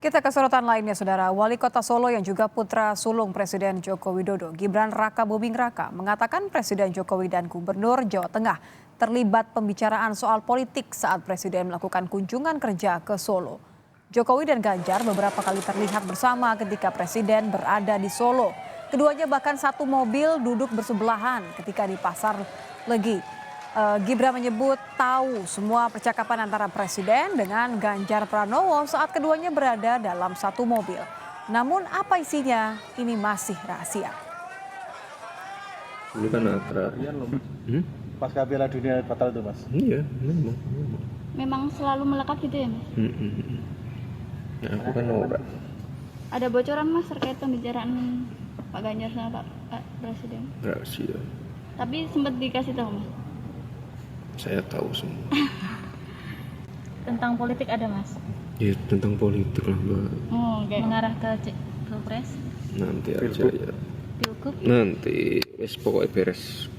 Kita ke sorotan lainnya, Saudara. Wali Kota Solo yang juga putra sulung Presiden Joko Widodo, Gibran Raka Buming Raka, mengatakan Presiden Jokowi dan Gubernur Jawa Tengah terlibat pembicaraan soal politik saat Presiden melakukan kunjungan kerja ke Solo. Jokowi dan Ganjar beberapa kali terlihat bersama ketika Presiden berada di Solo. Keduanya bahkan satu mobil duduk bersebelahan ketika di Pasar Legi. Gibran menyebut tahu semua percakapan antara Presiden dengan Ganjar Pranowo saat keduanya berada dalam satu mobil. Namun apa isinya ini masih rahasia. Ini kan akrab. Pasca Piala Dunia batal itu, Mas? Iya, memang. Memang selalu melekat gitu ya, Mas? Nah, aku kan orang. Ada bocoran, Mas, terkait pembicaraan Pak Ganjar sama Pak Presiden? Rahasia. Tapi sempat dikasih tahu, Mas? Saya tahu semua. Tentang politik ada, Mas? Ya tentang politik lah, Mbak. Oh, oke. Mengarah ke Pilpres, Nanti aja ya. Pilgub. Nanti wes pokoknya beres